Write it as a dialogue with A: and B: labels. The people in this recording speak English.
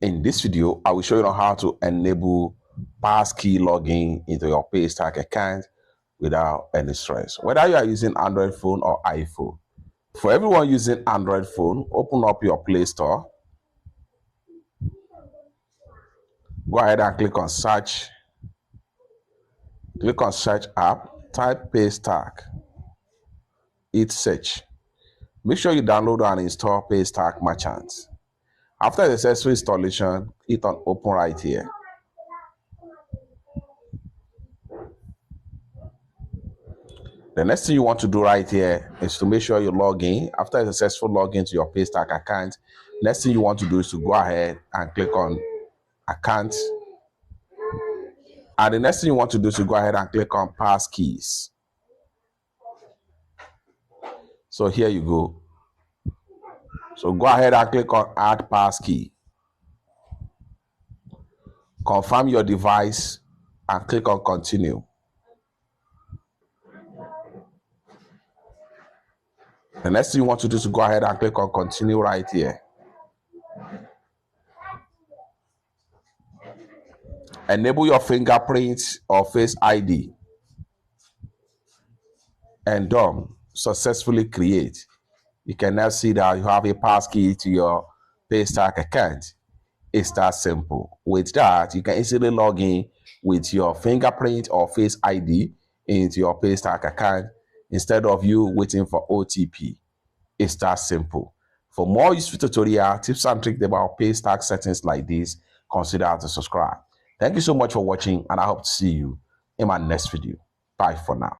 A: In this video, I will show you how to enable Passkey login into your Paystack account without any stress. Whether you are using Android phone or iPhone. For everyone using Android phone, open up your Play Store. Go ahead and click on search. Click on search app, type Paystack. Hit search. Make sure you download and install Paystack Merchant. After the successful installation, hit on open right here. The next thing you want to do right here is to make sure you log in. After a successful login to your Paystack account, next thing you want to do is to go ahead and click on account. And the next thing you want to do is to go ahead and click on Passkeys. So here you go. So go ahead and click on add passkey. Confirm your device and click on continue. The next thing you want to do is to go ahead and click on continue right here. Enable your fingerprint or face ID. And done. Successfully create. You can now see that you have a passkey to your Paystack account. It's that simple. With that, you can easily log in with your fingerprint or face ID into your Paystack account instead of you waiting for OTP. It's that simple. For more useful tutorial tips and tricks about Paystack settings like this, consider to subscribe. Thank you so much for watching, and I hope to see you in my next video. Bye for now.